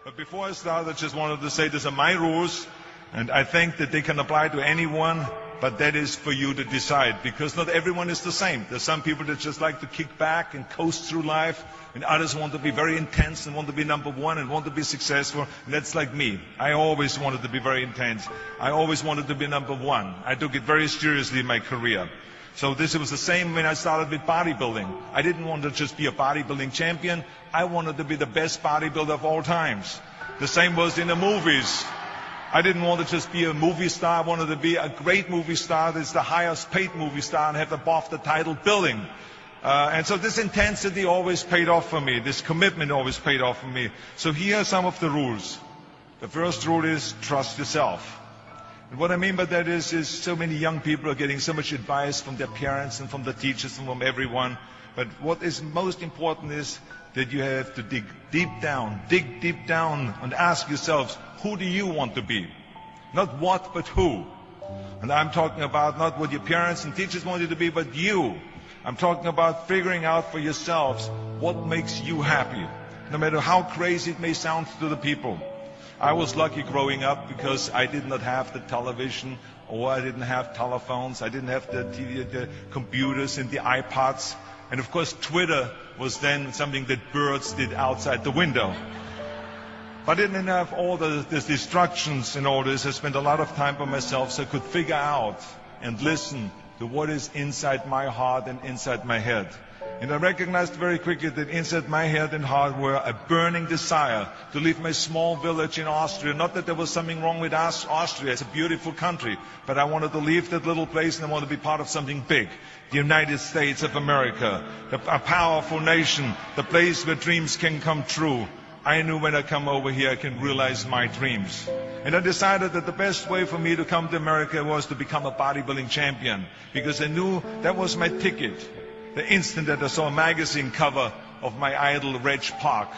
But before I start, I just wanted to say these are my rules, and I think that they can apply to anyone, but that is for you to decide, because not everyone is the same. There's some people that just like to kick back and coast through life, and others want to be very intense and want to be number one and want to be successful, and that's like me. I always wanted to be very intense. I always wanted to be number one. I took it very seriously in my career. So this was the same when I started with bodybuilding. I didn't want to just be a bodybuilding champion. I wanted to be the best bodybuilder of all times. The same was in the movies. I didn't want to just be a movie star. I wanted to be a great movie star that's the highest paid movie star and have above the title billing. And so this intensity always paid off for me. This commitment always paid off for me. So here are some of the rules. The first rule is trust yourself. And what I mean by that is so many young people are getting so much advice from their parents and from the teachers and from everyone. But what is most important is that you have to dig deep down and ask yourselves, who do you want to be? Not what, but who. And I'm talking about not what your parents and teachers want you to be, but you. I'm talking about figuring out for yourselves what makes you happy, no matter how crazy it may sound to the people. I was lucky growing up because I did not have the television, or I didn't have telephones, I didn't have the TV, the computers and the iPods. And of course Twitter was then something that birds did outside the window. But I didn't have all the distractions and all this. I spent a lot of time by myself so I could figure out and listen to what is inside my heart and inside my head. And I recognized very quickly that inside my head and heart were a burning desire to leave my small village in Austria. Not that there was something wrong with Austria, it's a beautiful country, but I wanted to leave that little place and I wanted to be part of something big. The United States of America, a powerful nation, the place where dreams can come true. I knew when I come over here I can realize my dreams. And I decided that the best way for me to come to America was to become a bodybuilding champion, because I knew that was my ticket. The instant that I saw a magazine cover of my idol, Reg Park.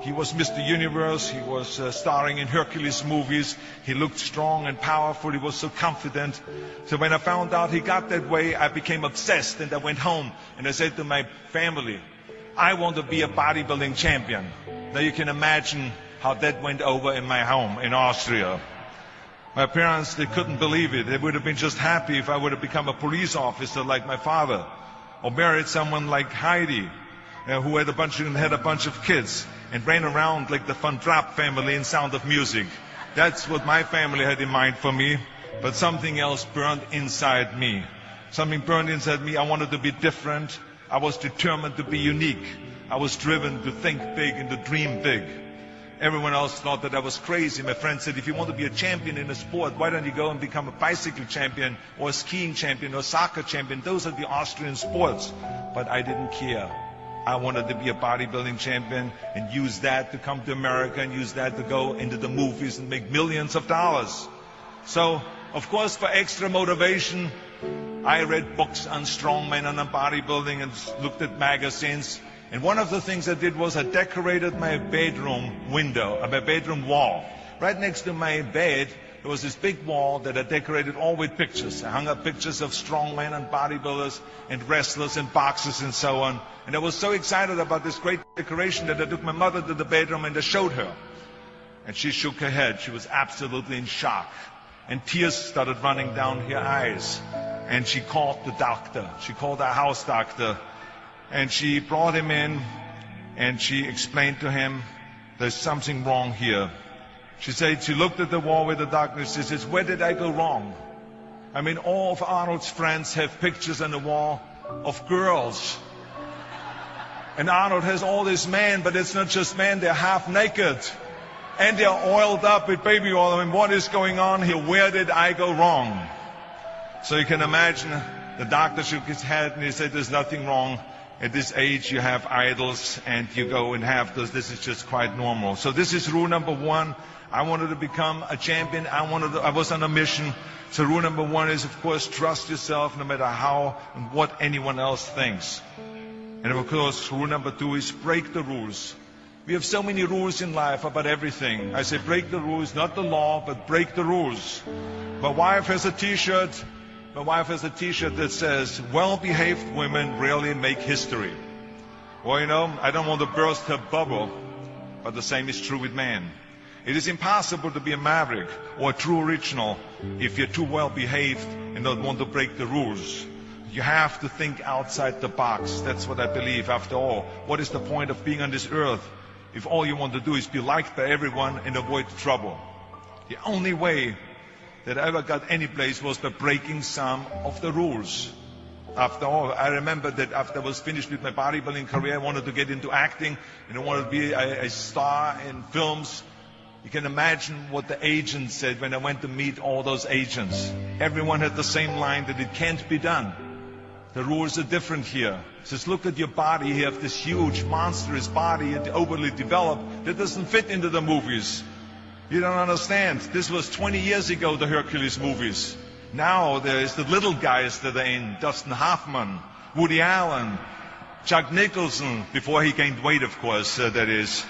He was Mr. Universe, he was starring in Hercules movies, he looked strong and powerful, he was so confident. So when I found out he got that way, I became obsessed, and I went home and I said to my family, I want to be a bodybuilding champion. Now you can imagine how that went over in my home in Austria. My parents, they couldn't believe it. They would have been just happy if I would have become a police officer like my father, or married someone like Heidi, who had a bunch of kids and ran around like the Van Trapp family in Sound of Music. That's what my family had in mind for me, but something else burned inside me. Something burned inside me. I wanted to be different. I was determined to be unique. I was driven to think big and to dream big. Everyone else thought that I was crazy. My friend said, if you want to be a champion in a sport, why don't you go and become a bicycle champion or a skiing champion or a soccer champion? Those are the Austrian sports. But I didn't care. I wanted to be a bodybuilding champion and use that to come to America and use that to go into the movies and make millions of dollars. So, of course, for extra motivation, I read books on strongmen and on bodybuilding and looked at magazines. And one of the things I did was I decorated my bedroom window, my bedroom wall. Right next to my bed, there was this big wall that I decorated all with pictures. I hung up pictures of strongmen and bodybuilders and wrestlers and boxers and so on. And I was so excited about this great decoration that I took my mother to the bedroom and I showed her. And she shook her head. She was absolutely in shock. And tears started running down her eyes. And she called the doctor. She called our house doctor. And she brought him in and she explained to him, there's something wrong here. She said, she looked at the wall with the doctor and she says, where did I go wrong? I mean, all of Arnold's friends have pictures on the wall of girls. And Arnold has all these men, but it's not just men, they're half naked. And they're oiled up with baby oil. I mean, what is going on here? Where did I go wrong? So you can imagine the doctor shook his head and he said, there's nothing wrong. At this age, you have idols and you go and have those. This is just quite normal. So this is rule number one. I wanted to become a champion. I was on a mission. So rule number one is, of course, trust yourself no matter how and what anyone else thinks. And of course, rule number two is break the rules. We have so many rules in life about everything. I say break the rules, not the law, but break the rules. My wife has a t-shirt. My wife has a t-shirt that says, well-behaved women rarely make history. Well, you know, I don't want to burst her bubble, but the same is true with men. It is impossible to be a maverick or a true original if you're too well behaved and don't want to break the rules. You have to think outside the box. That's what I believe. After all, what is the point of being on this earth if all you want to do is be liked by everyone and avoid trouble? The only way that I ever got any place was by breaking some of the rules. After all, I remember that after I was finished with my bodybuilding career, I wanted to get into acting and I wanted to be a star in films. You can imagine what the agents said when I went to meet all those agents. Everyone had the same line that it can't be done. The rules are different here. It says, look at your body. You have this huge, monstrous body and overly developed that doesn't fit into the movies. You don't understand. This was 20 years ago, the Hercules movies. Now there's the little guys that are in. Dustin Hoffman, Woody Allen, Jack Nicholson, before he gained weight, of course, that is.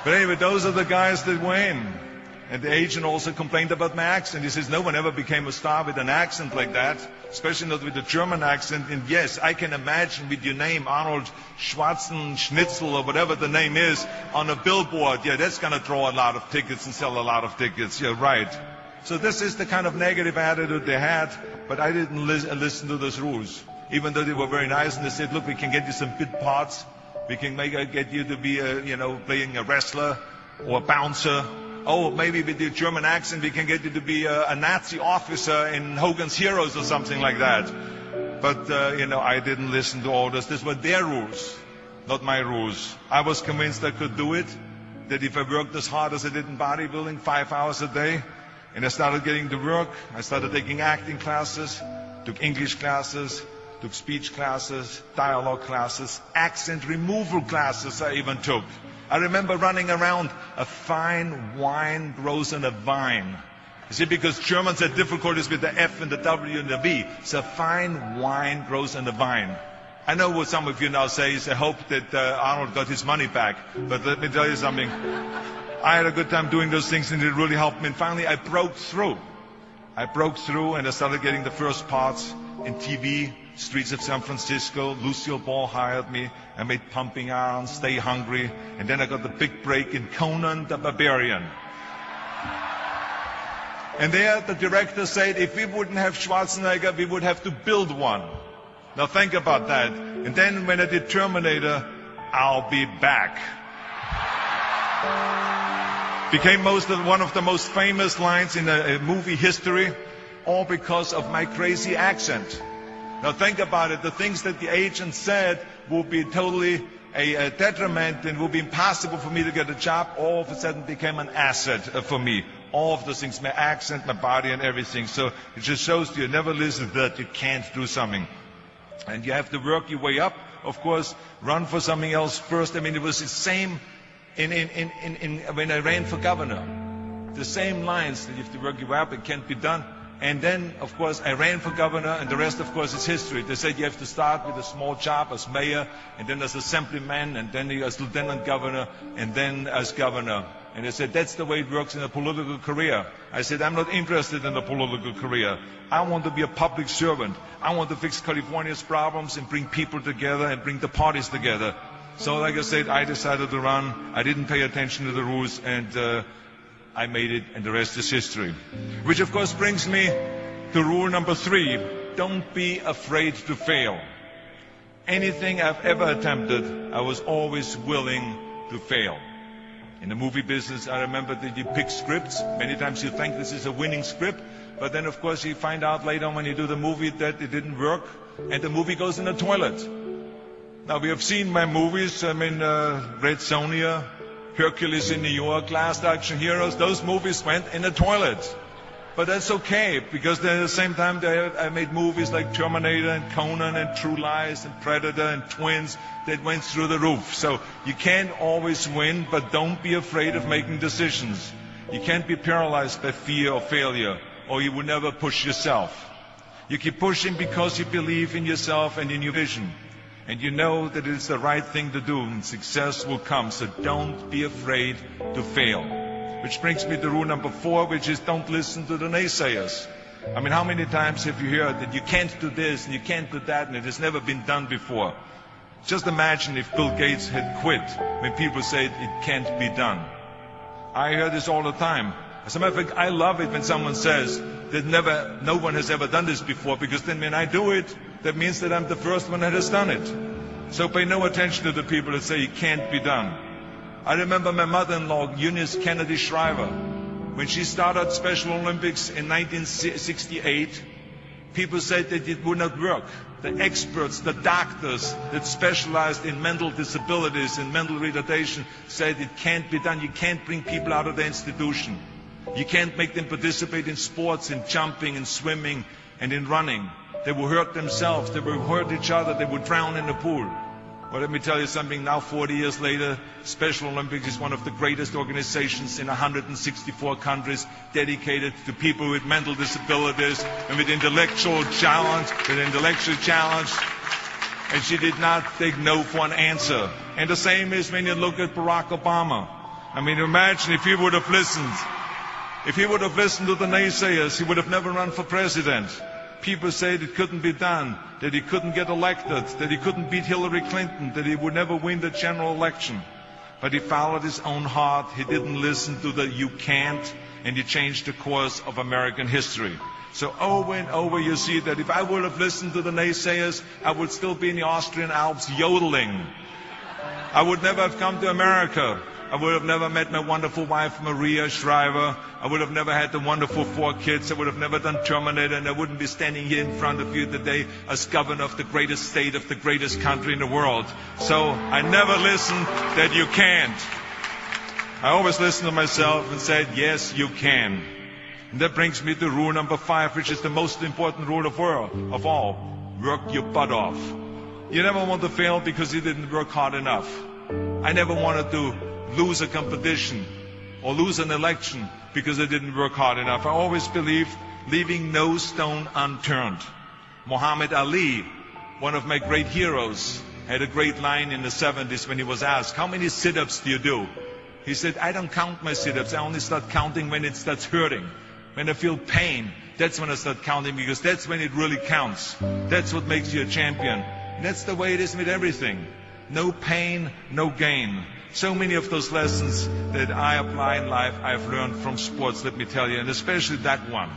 But anyway, those are the guys that were in. And the agent also complained about my accent. He says, no one ever became a star with an accent like that, especially not with a German accent. And yes, I can imagine with your name, Arnold Schwarzenegger, or whatever the name is, on a billboard. Yeah, that's going to draw a lot of tickets and sell a lot of tickets. Yeah, right. So this is the kind of negative attitude they had, but I didn't listen to those rules. Even though they were very nice and they said, look, we can get you some bit parts. We can get you to be, playing a wrestler or a bouncer. Oh, maybe with your German accent, we can get you to be a Nazi officer in Hogan's Heroes or something like that. But, I didn't listen to all this. These were their rules, not my rules. I was convinced I could do it, that if I worked as hard as I did in bodybuilding, 5 hours a day, and I started getting to work, I started taking acting classes, took English classes, took speech classes, dialogue classes, accent removal classes I even took. I remember running around, a fine wine grows on a vine. You see, because Germans had difficulties with the F and the W and the V. So fine wine grows on a vine. I know what some of you now say is, I hope that Arnold got his money back. But let me tell you something. I had a good time doing those things and it really helped me. And finally I broke through. And I started getting the first parts in TV, Streets of San Francisco. Lucille Ball hired me. I made Pumping Iron, Stay Hungry. And then I got the big break in Conan the Barbarian. And there the director said, if we wouldn't have Schwarzenegger, we would have to build one. Now think about that. And then when I did Terminator, I'll be back. Became one of the most famous lines in a movie history, all because of my crazy accent. Now think about it. The things that the agent said will be totally a detriment and will be impossible for me to get a job. All of a sudden became an asset for me. All of those things, my accent, my body and everything. So it just shows you never listen that you can't do something. And you have to work your way up. Of course, run for something else first. I mean, it was the same when I ran for governor. The same lines that you have to work your way up, it can't be done. And then, of course, I ran for governor, and the rest, of course, is history. They said you have to start with a small job as mayor, and then as assemblyman, and then as lieutenant governor, and then as governor. And they said, that's the way it works in a political career. I said, I'm not interested in a political career. I want to be a public servant. I want to fix California's problems and bring people together and bring the parties together. So, like I said, I decided to run. I didn't pay attention to the rules, and I made it, and the rest is history. Which, of course, brings me to rule number 3. Don't be afraid to fail. Anything I've ever attempted, I was always willing to fail. In the movie business, I remember that you pick scripts. Many times you think this is a winning script, but then, of course, you find out later on when you do the movie that it didn't work, and the movie goes in the toilet. Now, we have seen my movies, Red Sonja, Hercules in New York, Last Action Heroes. Those movies went in the toilet. But that's okay, because then at the same time I made movies like Terminator and Conan and True Lies and Predator and Twins that went through the roof. So you can't always win, but don't be afraid of making decisions. You can't be paralyzed by fear of failure, or you will never push yourself. You keep pushing because you believe in yourself and in your vision. And you know that it's the right thing to do, and success will come. So don't be afraid to fail. Which brings me to rule number 4, which is don't listen to the naysayers. I mean, how many times have you heard that you can't do this and you can't do that and it has never been done before? Just imagine if Bill Gates had quit when people said it can't be done. I hear this all the time. As a matter of fact, I love it when someone says that no one has ever done this before, because then when I do it, that means that I'm the first one that has done it. So pay no attention to the people that say it can't be done. I remember my mother-in-law, Eunice Kennedy Shriver, when she started Special Olympics in 1968, people said that it would not work. The experts, the doctors that specialized in mental disabilities and mental retardation said it can't be done. You can't bring people out of the institution. You can't make them participate in sports, in jumping, in swimming, and in running. They will hurt themselves. They will hurt each other. They will drown in the pool. Well, let me tell you something. Now, 40 years later, Special Olympics is one of the greatest organizations in 164 countries dedicated to people with mental disabilities and with intellectual challenge. And she did not take no for an answer. And the same is when you look at Barack Obama. I mean, imagine if he would have listened. If he would have listened to the naysayers, he would have never run for president. People said it couldn't be done, that he couldn't get elected, that he couldn't beat Hillary Clinton, that he would never win the general election. But he followed his own heart. He didn't listen to the "you can't," and he changed the course of American history. So over and over you see that if I would have listened to the naysayers, I would still be in the Austrian Alps yodeling. I would never have come to America. I would have never met my wonderful wife, Maria Shriver. I would have never had the wonderful 4 kids. I would have never done Terminator, and I wouldn't be standing here in front of you today as governor of the greatest state of the greatest country in the world. So I never listened that you can't. I always listened to myself and said, yes, you can. And that brings me to rule number 5, which is the most important rule of all. Work your butt off. You never want to fail because you didn't work hard enough. I never wanted to lose a competition or lose an election because I didn't work hard enough. I always believed leaving no stone unturned. Muhammad Ali, one of my great heroes, had a great line in the 70s when he was asked, how many sit-ups do you do? He said, I don't count my sit-ups. I only start counting when it starts hurting. When I feel pain, that's when I start counting, because that's when it really counts. That's what makes you a champion. And that's the way it is with everything. No pain, no gain. So many of those lessons that I apply in life, I've learned from sports, let me tell you, and especially that one.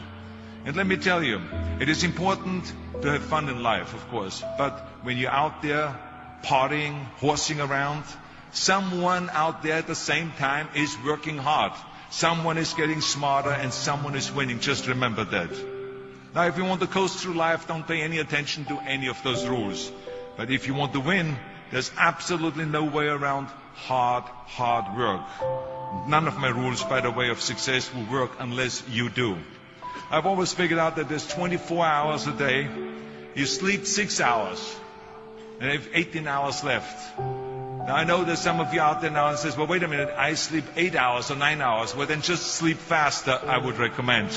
And let me tell you, it is important to have fun in life, of course, but when you're out there partying, horsing around, someone out there at the same time is working hard. Someone is getting smarter and someone is winning. Just remember that. Now, if you want to coast through life, don't pay any attention to any of those rules. But if you want to win, there's absolutely no way around hard work. None of my rules, by the way, of success will work unless you do. I've always figured out that there's 24 hours a day. You sleep 6 hours, and you have 18 hours left. Now, I know there's some of you out there now and says, well, wait a minute, I sleep 8 hours or 9 hours. Well, then just sleep faster, I would recommend.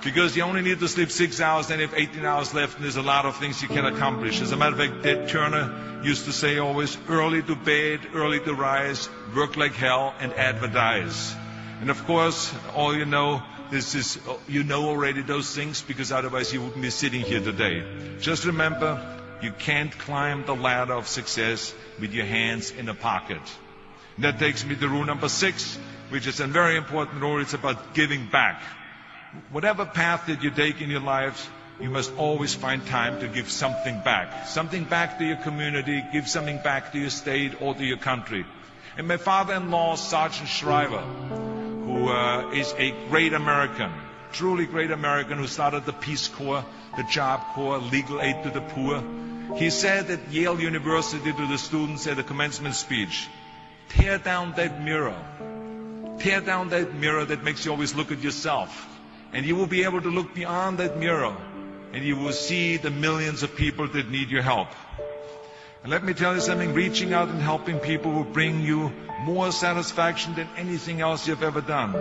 Because you only need to sleep 6 hours, then you have 18 hours left, and there's a lot of things you can accomplish. As a matter of fact, Ted Turner used to say always, early to bed, early to rise, work like hell, and advertise. And of course, all you know, you know already those things, because otherwise you wouldn't be sitting here today. Just remember, you can't climb the ladder of success with your hands in a pocket. And that takes me to rule number 6, which is a very important rule. It's about giving back. Whatever path that you take in your lives, you must always find time to give something back. Something back to your community, give something back to your state or to your country. And my father-in-law, Sergeant Shriver, who is a great American, truly great American, who started the Peace Corps, the Job Corps, legal aid to the poor. He said at Yale University to the students at a commencement speech, tear down that mirror. Tear down that mirror that makes you always look at yourself. And you will be able to look beyond that mirror, and you will see the millions of people that need your help. And let me tell you something, reaching out and helping people will bring you more satisfaction than anything else you've ever done.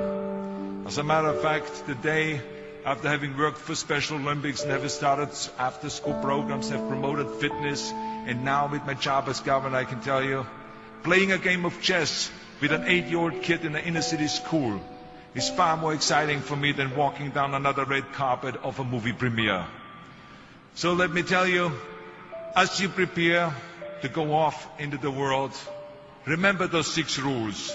As a matter of fact, today, after having worked for Special Olympics and having started after-school programs, have promoted fitness, and now with my job as governor, I can tell you, playing a game of chess with an 8-year-old kid in an inner-city school is far more exciting for me than walking down another red carpet of a movie premiere. So let me tell you, as you prepare to go off into the world, remember those 6 rules.